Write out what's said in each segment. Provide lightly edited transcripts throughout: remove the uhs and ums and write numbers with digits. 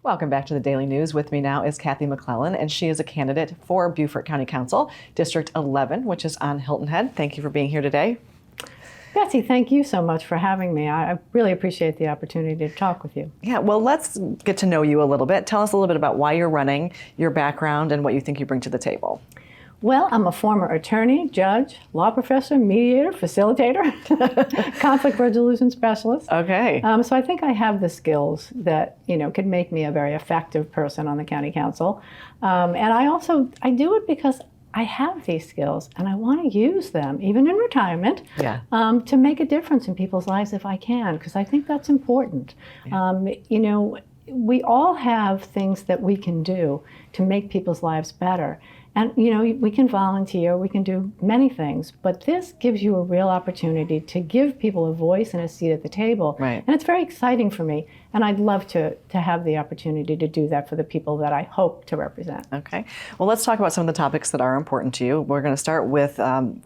Welcome back to the Daily News. With me now is Cathy McClellan, and she is a candidate for Beaufort County Council, District 11, which is on Hilton Head. Thank you for being here today. Betsy, thank you so much for having me. I really appreciate the opportunity to talk with you. Yeah, well, let's get to know you a little bit. Tell us a little bit about why you're running, your background, and what you think you bring to the table. Well, I'm a former attorney, judge, law professor, mediator, facilitator, conflict resolution specialist. Okay. So I think I have the skills that, could make me a very effective person on the county council. And I do it because I have these skills and I want to use them, even in retirement, to make a difference in people's lives if I can, because I think that's important. Yeah. We all have things that we can do to make people's lives better. And, we can volunteer, we can do many things, but this gives you a real opportunity to give people a voice and a seat at the table. Right. And it's very exciting for me. And I'd love to have the opportunity to do that for the people that I hope to represent. Okay. Well, let's talk about some of the topics that are important to you. We're going to start with,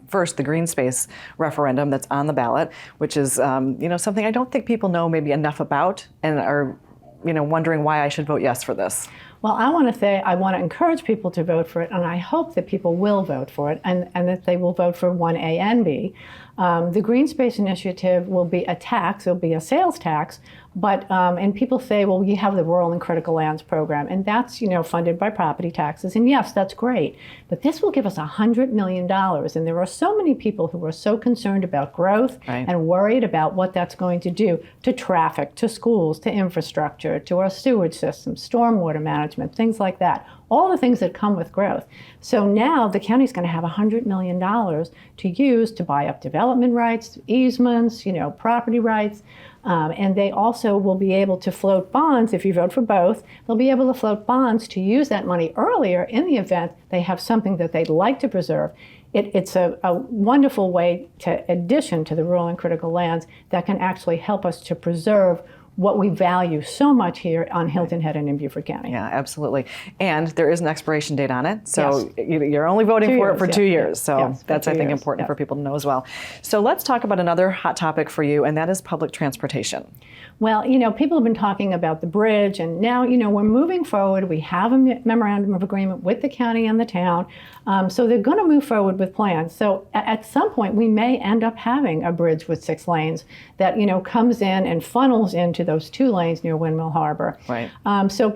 first, the green space referendum that's on the ballot, which is, something I don't think people know maybe enough about and are, wondering why I should vote yes for this. Well, I want to encourage people to vote for it, and I hope that people will vote for it and that they will vote for 1A and B. The Green Space Initiative will be a tax, it'll be a sales tax, but, and people say, well, you have the Rural and Critical Lands Program, and that's, funded by property taxes, and yes, that's great, but this will give us $100 million, and there are so many people who are so concerned about growth and worried about what that's going to do to traffic, to schools, to infrastructure, to our sewage system, stormwater management, things like that. All the things that come with growth. So now the county's going to have $100 million to use to buy up development rights, easements, property rights, and they also will be able to float bonds. If you vote for both, they'll be able to float bonds to use that money earlier in the event they have something that they'd like to preserve. It's a wonderful way to addition to the rural and critical lands that can actually help us to preserve what we value so much here on Hilton Head and in Beaufort County. Yeah, absolutely. And there is an expiration date on it, so you're only voting for it for 2 years. So that's, I think, important for people to know as well. So let's talk about another hot topic for you, and that is public transportation. Well, people have been talking about the bridge, and now, we're moving forward. We have a memorandum of agreement with the county and the town, so they're going to move forward with plans. So at some point, we may end up having a bridge with 6 lanes that, comes in and funnels into those 2 lanes near Windmill Harbor. Right. So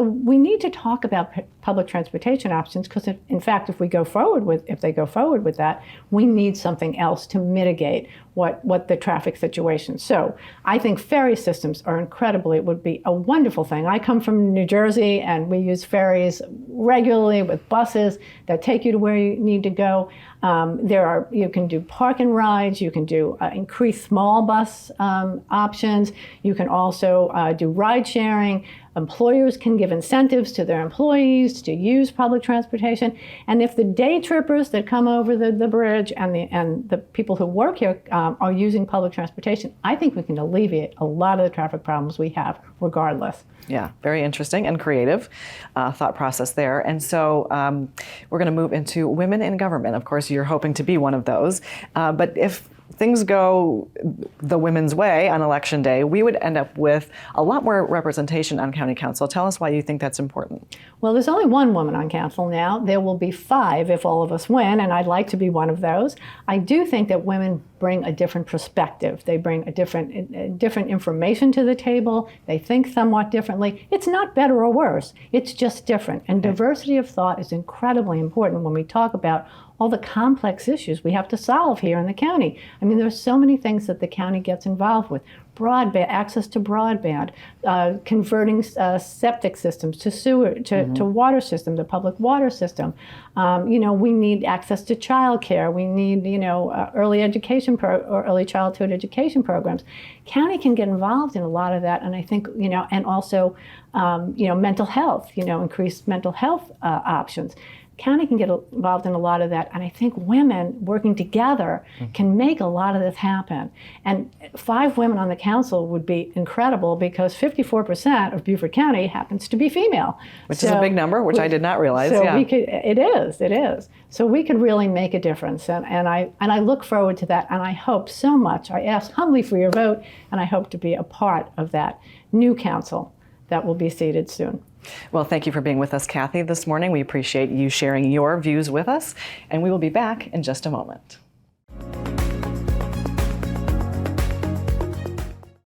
we need to talk about public transportation options because, in fact, if they go forward with that, we need something else to mitigate what the traffic situation. So I think ferry systems are incredible. It would be a wonderful thing. I come from New Jersey, and we use ferries regularly with buses that take you to where you need to go. You can do park and rides. You can do increased small bus options. You can also do ride sharing. Employers can give incentives to their employees to use public transportation. And if the day trippers that come over the bridge and the people who work here are using public transportation, I think we can alleviate a lot of the traffic problems we have regardless. Yeah, very interesting and creative thought process there. And so we're going to move into women in government. Of course, you're hoping to be one of those. But if things go the women's way on election day, we would end up with a lot more representation on county council. Tell us why you think that's important. Well, there's only 1 woman on council now. There will be 5 if all of us win, and I'd like to be one of those. I do think that women bring a different perspective. They bring a different information to the table. They think somewhat differently. It's not better or worse. It's just different. And diversity of thought is incredibly important when we talk about all the complex issues we have to solve here in the county. I mean, there's so many things that the county gets involved with. Broadband, access to broadband, converting septic systems to sewer, to water system, the public water system. We need access to childcare. We need, early education or early childhood education programs. County can get involved in a lot of that, and I think, and also, mental health, increased mental health options. County can get involved in a lot of that, and I think women working together can make a lot of this happen. And 5 women on the council would be incredible because 54% of Beaufort County happens to be female. Which is a big number, which I did not realize. So it is. So we could really make a difference, and I look forward to that, and I hope so much. I ask humbly for your vote, and I hope to be a part of that new council that will be seated soon. Well, thank you for being with us, Cathy, this morning. We appreciate you sharing your views with us, and we will be back in just a moment.